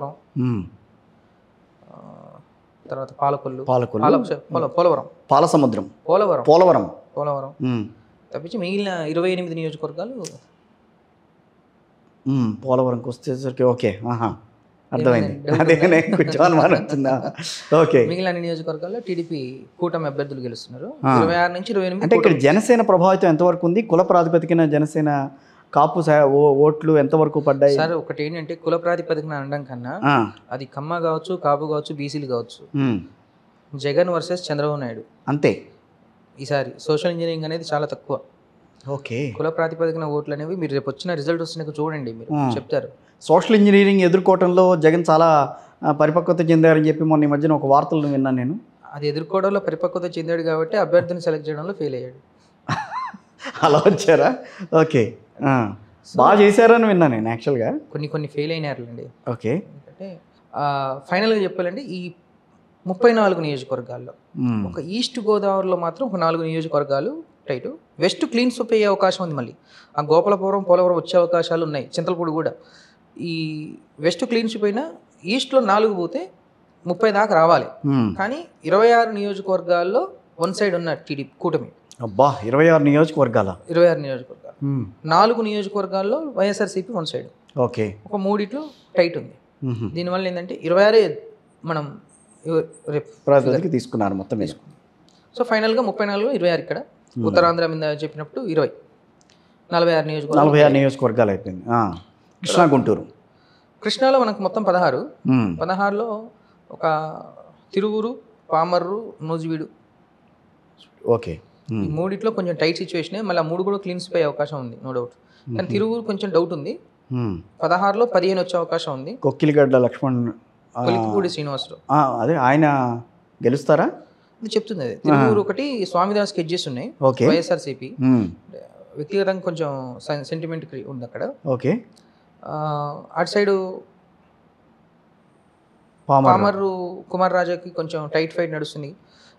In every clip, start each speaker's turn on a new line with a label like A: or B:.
A: హ్మ్.
B: తర్వాత పాలకొల్లు,
A: పాలకొల్లు,
B: పోలవరం,
A: పాలసముద్రం,
B: పోలవరం,
A: పోలవరం.
B: పోలవరం
A: హ్మ్.
B: తప్పించి మిగిలిన 28 నియోజకవర్గాలు
A: పోలవరంకి వచ్చేసరికి ఓకే. ఆహా, అర్థమైంది.
B: ఏమైందండి? డౌట్
A: అదే
B: ఉందా?
A: కొంచెం అనుమానం వచ్చిందా? ఓకే.
B: మిగిలిన అన్ని నియోజకవర్గాల్లో టీడీపీ కూటమి అభ్యర్థులు గెలుస్తున్నారు.
A: ఆ.
B: 26 నుంచి 28
A: అంటే ఇక్కడ
B: కూటమి.
A: జనసేన ప్రభావితం ఎంతవరకు ఉంది? కుల ప్రాతిపదికన జనసేన కాపు ఓట్లు ఎంతవరకు పడ్డాయి?
B: సార్ ఒకటి ఏంటంటే కుల ప్రాతిపదికన అనడం కన్నా
A: ఆ.
B: అది కమ్మ కావచ్చు, కాపు కావచ్చు, బీసీలు కావచ్చు,
A: హ్మ్.
B: జగన్ వర్సెస్ చంద్రబాబు నాయుడు.
A: అంతే.
B: ఈసారి సోషల్ ఇంజనీరింగ్ అనేది చాలా తక్కువ.
A: ఓకే.
B: కుల ప్రాతిపదికన ఓట్లు అనేవి మీరు రేపు వచ్చిన రిజల్ట్ వచ్చినాక చూడండి, మీరు చెప్తారు.
A: సోషల్ ఇంజనీరింగ్ ఎదుర్కోవటంలో జగన్ చాలా పరిపక్వత చెందారని చెప్పి మొన్న ఈ మధ్యన ఒక వార్తలు విన్నాను నేను.
B: అది ఎదుర్కోవడంలో పరిపక్వత చెందాడు కాబట్టి అభ్యర్థిని సెలెక్ట్ చేయడంలో ఫెయిల్ అయ్యాడు.
A: అలా వచ్చారా? ఓకే. బాగా చేశారని విన్నాను నేను యాక్చువల్గా.
B: కొన్ని ఫెయిల్ అయినారులేండి.
A: ఓకే.
B: ఎందుకంటే ఫైనల్గా చెప్పాలంటే ఈ 34 నియోజకవర్గాల్లో ఒక ఈస్ట్ గోదావరిలో మాత్రం ఒక 4 నియోజకవర్గాలు టైటు. వెస్ట్ క్లీన్ స్వీప్ అయ్యే అవకాశం ఉంది. మళ్ళీ ఆ గోపాలపురం, పోలవరం వచ్చే అవకాశాలు ఉన్నాయి. చింతలపూడి కూడా. ఈ వెస్ట్ క్లీన్ స్వీప్ అయినా ఈస్ట్లో 4 పోతే 30 దాకా రావాలి. కానీ 26 నియోజకవర్గాల్లో వన్ సైడ్ ఉన్న టీడీపీ కూటమి.
A: అబ్బా, 26 నియోజకవర్గాల
B: 26 నియోజకవర్గాలు, 4 నియోజకవర్గాల్లో వైఎస్ఆర్సీపీ వన్ సైడ్.
A: ఓకే.
B: ఒక 3 టైట్ ఉంది. దీనివల్ల ఏంటంటే 26 మనం రేపు
A: ప్రాతిపదికన తీసుకున్నారు మొత్తం మీద.
B: సో ఫైనల్గా 34, 26 ఇక్కడ. ఉత్తరాంధ్ర మీద చెప్పినప్పుడు 20, 46 నియోజకవర్గాలు.
A: 46 నియోజకవర్గాలు అయిపోయింది. కృష్ణా, గుంటూరు.
B: కృష్ణాలో మనకు మొత్తం 16. 16లో ఒక తిరువూరు, పామర్రు, నూజివీడు.
A: ఓకే.
B: ఈ 3 కొంచెం టైట్ సిచ్యువేషనే. మళ్ళీ 3 కూడా క్లీన్ స్వీప్ అయ్యే అవకాశం ఉంది, నో డౌట్. కానీ తిరువూరు కొంచెం డౌట్ ఉంది. 16లో 15 వచ్చే అవకాశం ఉంది.
A: కొక్కిలిగడ్డ లక్ష్మణ్,
B: కొలికిపూడి శ్రీనివాసరావు,
A: అదే ఆయన గెలుస్తారా?
B: అది చెప్తుంది. అది తిరువూరు ఒకటి, స్వామిదాస్ స్కెడ్జెస్ ఉన్నాయి.
A: ఓకే.
B: వైఎస్ఆర్సీపీ వ్యక్తిగతంగా కొంచెం సెంటిమెంట్ ఉంది అక్కడ.
A: ఓకే.
B: అటు సైడు పామర్రు కుమార్ రాజాకి కొంచెం టైట్ ఫైట్ నడుస్తుంది.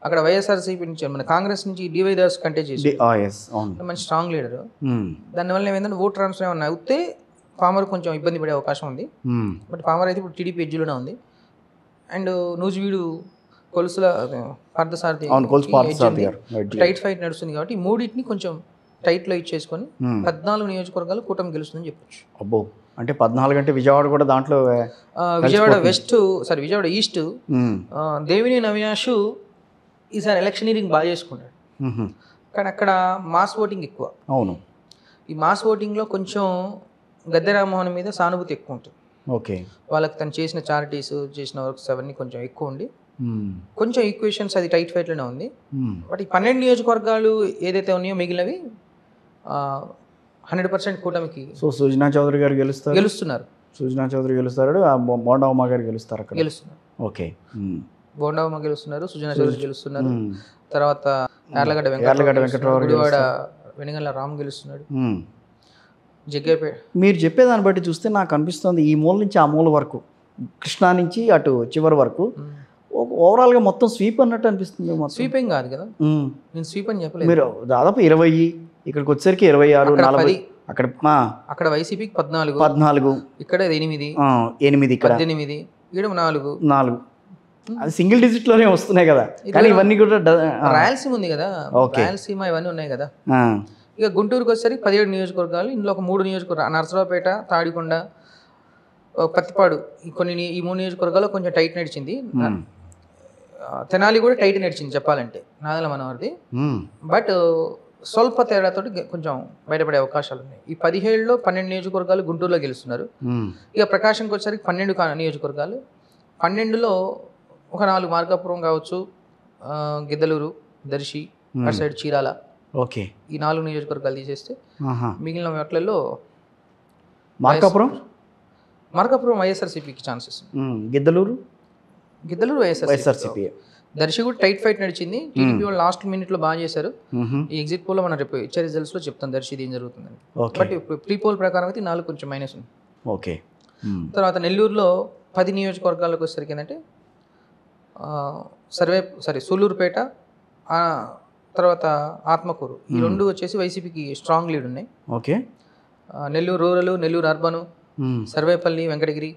B: అక్కడ వైఎస్ఆర్సీపీ నుంచి మన కాంగ్రెస్ నుంచి డివై దాస్ కంటే చేసి మంచి స్ట్రాంగ్ లీడర్. దానివల్ల ఏమైందంటే ఓట్ ట్రాన్స్ఫర్ ఏమన్నా అవుతే పామర్ కొంచెం ఇబ్బంది పడే అవకాశం ఉంది. బట్ పామర్ అయితే ఇప్పుడు టీడీపీ ఎడ్జ్లోనే ఉంది. అండ్ నూజివీడు కొలుసుల పార్థసారథి టైట్ ఫైట్ నడుస్తుంది కాబట్టి ఈ 3 కొంచెం టైట్లో ఇచ్చేసుకొని 14 నియోజకవర్గాలు కూటమి గెలుస్తుందని చెప్పొచ్చు.
A: అబ్బో, అంటే 14 అంటే విజయవాడ కూడా దాంట్లో.
B: Vijayawada west, sorry Vijayawada east, Devineni Avinash ఈసారి ఎలక్షనీరింగ్ బాగా చేసుకున్నాడు. కానీ అక్కడ మాస్ ఓటింగ్ ఎక్కువ.
A: అవును.
B: ఈ మాస్ ఓటింగ్లో కొంచెం గద్దె రామ్మోహన్ మీద సానుభూతి ఎక్కువ ఉంటుంది.
A: ఓకే.
B: వాళ్ళకి తను చేసిన చారిటీస్, చేసిన వర్క్స్ అవన్నీ కొంచెం ఎక్కువ ఉండి కొంచెం ఈక్వేషన్స్ అది టైట్ ఫైట్లోనే ఉంది. బట్ ఈ 12 నియోజకవర్గాలు ఏదైతే ఉన్నాయో మిగిలినవి 100% కూటమికి.
A: సో సుజనా చౌదరి గారు గెలుస్తున్నారు. సుజనా చౌదరి గెలుస్తారు. బోండా ఉమా గారు గెలుస్తారు అక్కడ.
B: గెలుస్తున్నారు.
A: ఓకే.
B: బోండా ఉమా గెలుస్తున్నారు, సుజనా చౌదరి గెలుస్తున్నారు. తర్వాత యార్లగడ్డ
A: వెంకటరావు,
B: గుడివాడ వెనుగండ్ల రామ్ గెలుస్తున్నాడు. జగ్గేపేట.
A: మీరు చెప్పేదాన్ని బట్టి చూస్తే నాకు అనిపిస్తుంది ఈ మూల నుంచి ఆ మూల వరకు, కృష్ణా నుంచి అటు చివరి వరకు ఓవరాల్గా మొత్తం స్వీప్ అన్నట్టు అనిపిస్తుంది.
B: స్వీప్ ఏం కాదు కదా, నేను స్వీప్ అని చెప్పలేదు.
A: మీరు దాదాపు 20, ఇక్కడికి వచ్చేసరికి 26, 40.
B: అక్కడ వైసీపీకి
A: 14,
B: ఇక్కడ 8,
A: ఇక్కడ
B: 18, ఇక్కడ 4.
A: అది సింగిల్ డిజిట్లోనే వస్తున్నాయి కదా. కానీ ఇవన్నీ కూడా
B: రాయలసీమ ఉంది కదా, రాయలసీమ ఇవన్నీ ఉన్నాయి కదా. ఇక గుంటూరుకి వచ్చేసరికి 17 నియోజకవర్గాలు. ఇందులో ఒక 3 నియోజకవర్గాలు, నరసరావుపేట, తాడికొండ, పత్తిపాడు, ఈ 3 నియోజకవర్గాల్లో కొంచెం టైట్ నడిచింది. తెనాలి కూడా టైట్ నడిచింది చెప్పాలంటే, నాదల మనోహర్ది. బట్ స్వల్ప తేడాతో కొంచెం బయటపడే అవకాశాలు ఉన్నాయి. ఈ 17లో 12 నియోజకవర్గాలు గుంటూరులో గెలుస్తున్నారు. ఇక ప్రకాశంకి వచ్చేసరికి 12 నియోజకవర్గాలు. 12లో ఒక 4 మార్కాపురం కావచ్చు, గిద్దలూరు, దర్శి, అటు సైడ్ చీరాల.
A: ఓకే. ఈ
B: 4 నియోజకవర్గాలు తీసేస్తే మిగిలిన వాటిల్లో మార్కాపురం వైఎస్ఆర్సీపీకి ఛాన్సెస్. గిద్దలూరు వైఎస్ఆర్సీపీ. దర్శి కూడా టైట్ ఫైట్ నడిచింది. టీడీపీ వాళ్ళు లాస్ట్ మినిట్లో బాగా చేశారు. ఈ ఎగ్జిట్ పోల్లో మనం రేపు ఇచ్చే రిజల్ట్స్లో చెప్తాం దర్శిది ఏం జరుగుతుందని. బట్ ప్రీ పోల్ ప్రకారం అయితే 4 కొంచెం మైనస్ ఉంది.
A: ఓకే.
B: తర్వాత నెల్లూరులో 10 నియోజకవర్గాలకు వచ్చేసరికి ఏంటంటే సూలూరుపేట, తర్వాత ఆత్మకూరు, ఈ 2 వచ్చేసి వైసీపీకి స్ట్రాంగ్ లీడ్ ఉన్నాయి.
A: Okay.
B: Nellore rural, Nellore urban, Sarvepalli, Venkatagiri,